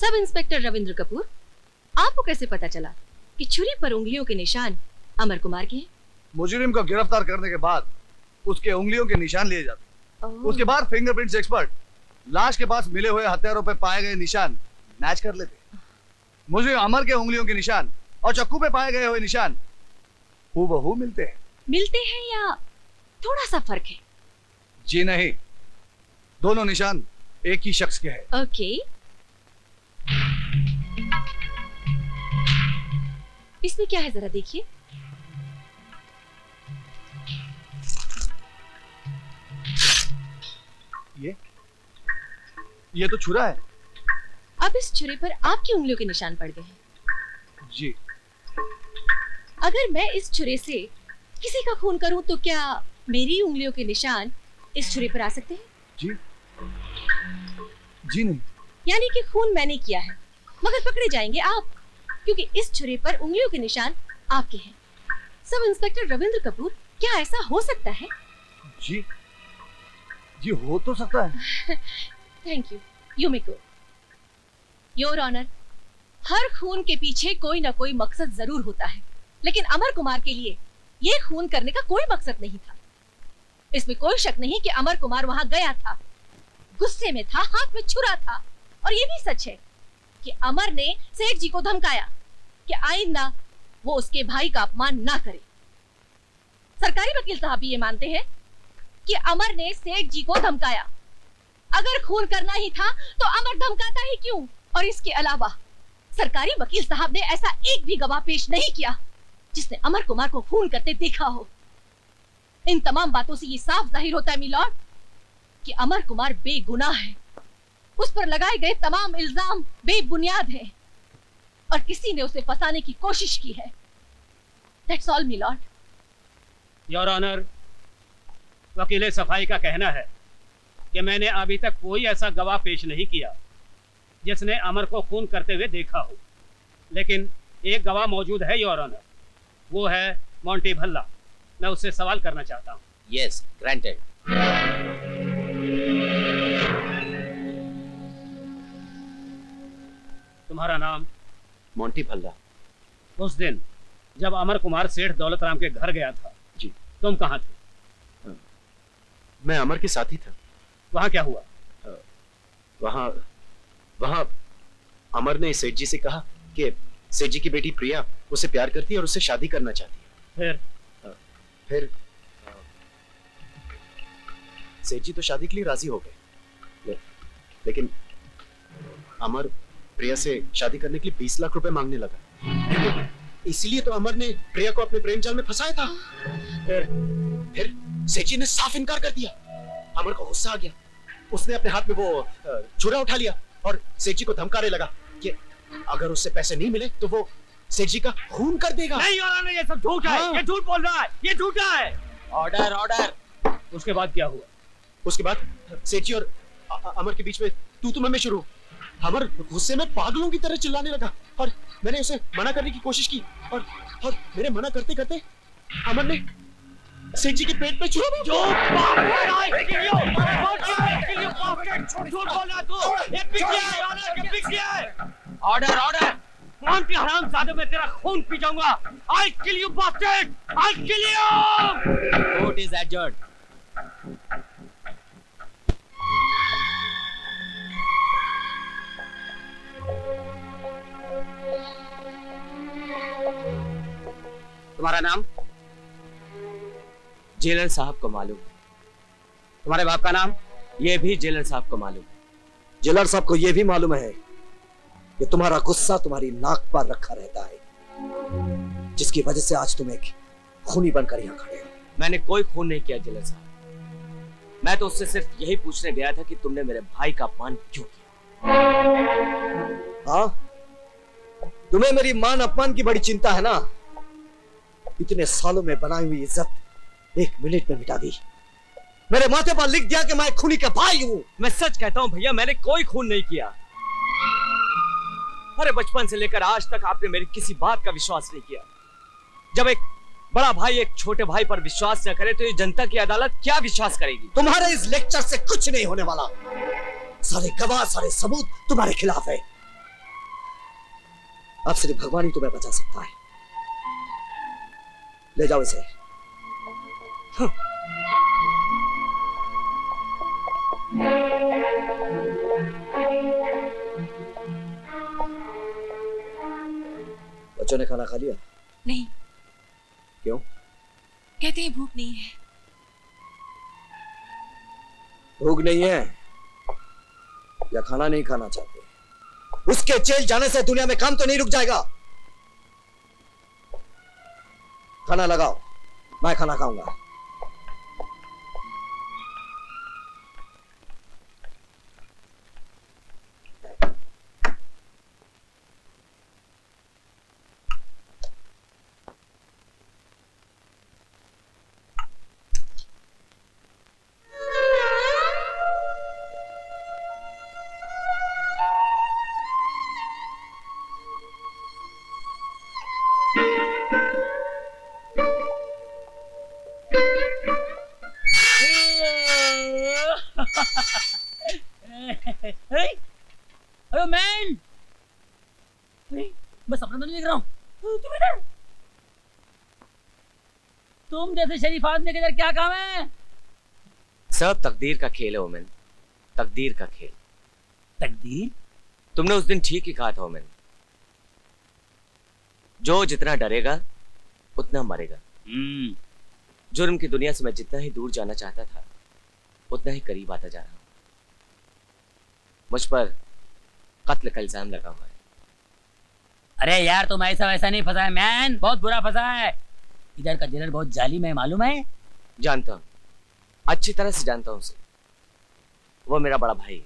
Sub inspector Ravindra Kapoor, आपको कैसे पता चला कि छुरी पर उंगलियों के निशान अमर कुमार के हैं? मुजरिम को गिरफ्तार करने के बाद उसके उंगलियों के निशान लिए जाते। उसके बाद फिंगरप्रिंट्स एक्सपर्ट लाश के पास मिले हुए हथियारों पर पाए गए निशान मैच कर लेते। मुजरिम अमर के उंगलियों के निशान और चक्कू पे पाए गए हुए निशान हूबहू मिलते हैं। मिलते हैं या थोड़ा सा फर्क है? जी नहीं, दोनों निशान एक ही शख्स के हैं। ओके। इसमें क्या है जरा देखिए। ये तो छुरा है। अब इस छुरे पर आपकी उंगलियों के निशान पड़ गए हैं। जी। अगर मैं इस छुरे से किसी का खून करूं तो क्या मेरी उंगलियों के निशान इस छुरे पर आ सकते हैं? जी। जी नहीं। यानी कि खून मैंने किया है मगर पकड़े जाएंगे आप, क्योंकि इस छुरे पर उंगलियों के निशान आपके हैं। सब इंस्पेक्टर रविंद्र कपूर, क्या ऐसा हो सकता है? जी जी हो तो सकता है। Thank you, you may go. Your honour, हर खून के पीछे कोई ना कोई मकसद जरूर होता है, लेकिन अमर कुमार के लिए ये खून करने का कोई मकसद नहीं था। इसमें कोई शक नहीं कि अमर कुमार वहां गया था, गुस्से में था, हाथ में छुरा था। और ये भी सच है कि अमर ने सेठ जी को धमकाया कि आइंदा वो उसके भाई का अपमान ना करे। सरकारी वकील साहब भी ये मानते हैं कि अमर ने सेठ जी को धमकाया। अगर खून करना ही था तो अमर धमकाता ही क्यों? और इसके अलावा सरकारी वकील साहब ने ऐसा एक भी गवाह पेश नहीं किया जिसने अमर कुमार को खून करते देखा हो। इन तमाम बातों से ये साफ जाहिर होता है मिलॉर्ड कि अमर कुमार बेगुनाह है। उस पर लगाए गए तमाम इल्जाम बेबुनियाद हैं और किसी ने उसे फंसाने की कोशिश की है। That's all, milord. Your honour, वकील सफाई का कहना है कि मैंने अभी तक कोई ऐसा गवाह पेश नहीं किया जिसने अमर को खून करते हुए देखा हो, लेकिन एक गवाह मौजूद है योर ऑनर, वो है मोंटी भल्ला। मैं उससे सवाल करना चाहता हूँ। Yes, granted. तुम्हारा नाम? मोंटी भल्ला। उस दिन जब अमर कुमार सेठ दौलत राम के घर गया था, जी, तुम कहाँ थे? मैं अमर के साथ ही था। वहां क्या हुआ? वहां अमर ने सेठ जी से कहा कि सेठ जी की बेटी प्रिया उसे प्यार करती है और उससे शादी करना चाहती है। फिर सेठ जी तो शादी के लिए राजी हो गए, लेकिन अमर प्रिया से शादी करने के लिए 20 लाख रुपए मांगने लगा। इसलिए तो अमर ने प्रिया को अपने प्रेम जाल में फंसाया था। फिर सेठ जी ने साफ इनकार कर दिया। अमर को गुस्सा आ गया, उसने अपने हाथ में वो छुरा उठा लिया और सेठ जी को धमकाने लगा कि अगर उससे पैसे नहीं मिले तो वो सेठ जी का खून कर देगा। नहीं योर, ये सब झूठ है। ये झूठ बोल रहा है, ये झूठा है। Order, order. उसके बाद क्या हुआ? उसके बाद सेठ जी और अमर के बीच में तू मैं शुरू। अमर गुस्से में पागलों की तरह चिल्लाने लगा और मैंने उसे मना करने की कोशिश की और मेरे मना करते करते अमर ने सेठ जी के पेट पे छुरा। Order, order. मोंटी हरामजादे, मैं तेरा खून पी जाऊंगा। I'll kill you bastard! I'll kill you! Court is adjourned. तुम्हारा नाम? जेलर साहब को मालूम। तुम्हारे बाप का नाम? ये भी जेलर साहब को मालूम। जेलर साहब को यह भी मालूम है कि तुम्हारा गुस्सा तुम्हारी नाक पर रखा रहता है, जिसकी वजह से आज तुम एक खूनी बनकर यहाँ खड़े हो। मैंने कोई खून नहीं किया जेलर साहब। मैं तो उससे सिर्फ यही पूछने गया था कि तुमने मेरे भाई का अपमान क्यों किया। हाँ, तुम्हें मेरी मान अपमान की बड़ी चिंता है ना। इतने सालों में बनाई हुई इज्जत एक मिनट में मिटा दी। मेरे माथे पर लिख दिया कि मैं खूनी का भाई हूं। मैं सच कहता हूं भैया, मैंने कोई खून नहीं किया। अरे बचपन से लेकर आज तक आपने मेरी किसी बात का विश्वास नहीं किया। जब एक बड़ा भाई एक छोटे भाई पर विश्वास न करे तो ये जनता की अदालत क्या विश्वास करेगी? तुम्हारे इस लेक्चर से कुछ नहीं होने वाला। सारे गवाह, सारे सबूत तुम्हारे खिलाफ है। अब सिर्फ भगवान ही तुम्हें बचा सकता है। ले जाओ इसे। बच्चों ने खाना खा लिया? नहीं। क्यों? कहते हैं भूख नहीं है। भूख नहीं है या खाना नहीं खाना चाहते? उसके जेल जाने से दुनिया में काम तो नहीं रुक जाएगा। खाना लगाओ, मैं खाना खाऊंगा। अरे मैन, मैं सपना तो नहीं देख रहा हूँ। तुम इधर, तुम जैसे शरीफ आदमी के इधर क्या काम है? सब तकदीर का खेल है ओमेन, तकदीर का खेल। तकदीर? तुमने उस दिन ठीक ही कहा था ओमेन, जो जितना डरेगा उतना मरेगा। जुर्म की दुनिया से मैं जितना ही दूर जाना चाहता था उतना ही करीब आता जा रहा हूं। मुझ पर कत्ल का इल्जाम लगा हुआ है। अरे यार, तुम ऐसा वैसा नहीं फंसा है मैन, बहुत बुरा फंसा है। इधर का जेलर बहुत जालिम है, मालूम है? जानता हूं, अच्छी तरह से जानता हूं उसे। वो मेरा बड़ा भाई है।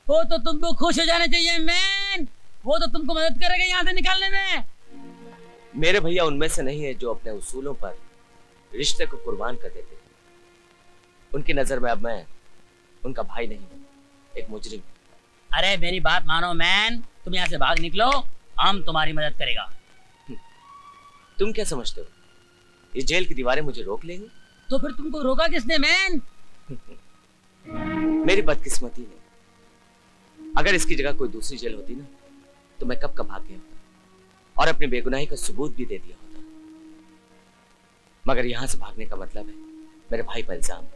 वो तो तुमको खुश हो जाना चाहिए मैन, वो तो तुमको मदद करेगा यहाँ से निकालने में। मेरे भैया उनमें से नहीं है जो अपने उसूलों पर रिश्ते को कुर्बान कर देते। उनकी नजर में अब मैं उनका भाई नहीं, एक मुजरिम। अरे मेरी बात मानो मैन, तुम यहाँ से भाग निकलो, हम तुम्हारी मदद करेगा। तुम क्या समझते हो ये जेल की दीवारें मुझे रोक लेंगी? तो फिर तुमको रोका किसने मैन? मेरी बदकिस्मती है। अगर इसकी जगह कोई दूसरी जेल होती ना तो मैं कब का भाग गया होता और अपनी बेगुनाही का सबूत भी दे दिया होता। मगर यहां से भागने का मतलब है मेरे भाई पर इल्जाम।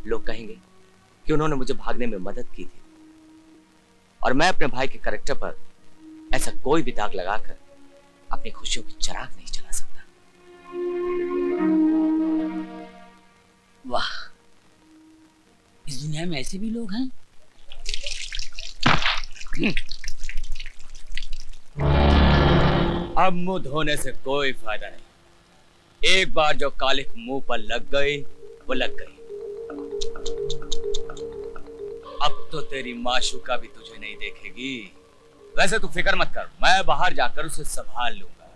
लोग कहेंगे कि उन्होंने मुझे भागने में मदद की थी और मैं अपने भाई के कैरेक्टर पर ऐसा कोई भी दाग लगाकर अपनी खुशियों की चिराग नहीं जला सकता। वाह, इस दुनिया में ऐसे भी लोग हैं। अब मुंह धोने से कोई फायदा नहीं। एक बार जो कालिख मुंह पर लग गई वो लग गई। अब तो तेरी माशूका भी तुझे नहीं देखेगी। वैसे तू फिक्र मत कर, मैं बाहर जाकर उसे संभाल लूंगा,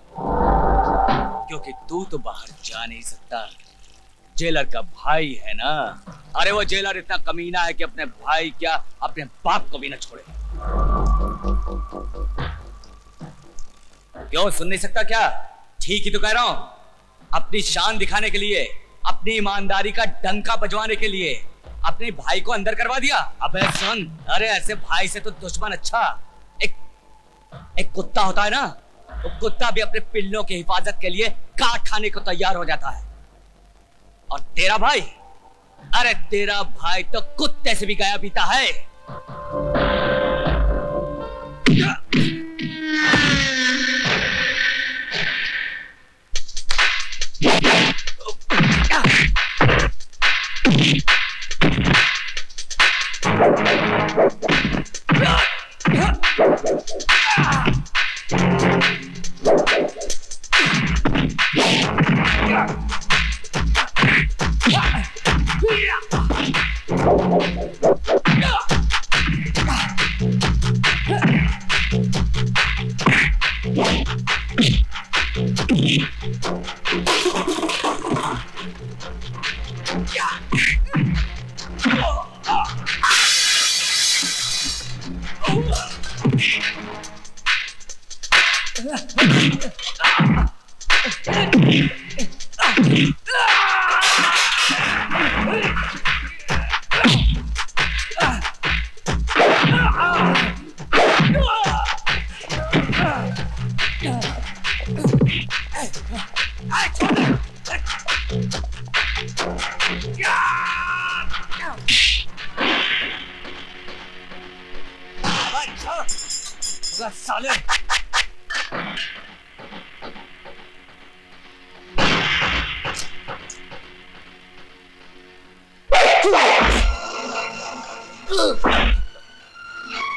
क्योंकि तू तो बाहर जा नहीं सकता। जेलर का भाई है ना। अरे वो जेलर इतना कमीना है कि अपने भाई क्या अपने बाप को भी न छोड़े। क्यों सुन नहीं सकता क्या? ठीक ही तो कह रहा हूं। अपनी शान दिखाने के लिए, अपनी ईमानदारी का डंका बजवाने के लिए अपने भाई को अंदर करवा दिया। अबे सुन, अरे ऐसे भाई से तो दुश्मन अच्छा। एक कुत्ता होता है ना, वो कुत्ता भी अपने पिल्लों की हिफाजत के लिए काट खाने को तैयार हो जाता है। और तेरा भाई, अरे तेरा भाई तो कुत्ते से भी गया बीता है।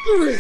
Ugh!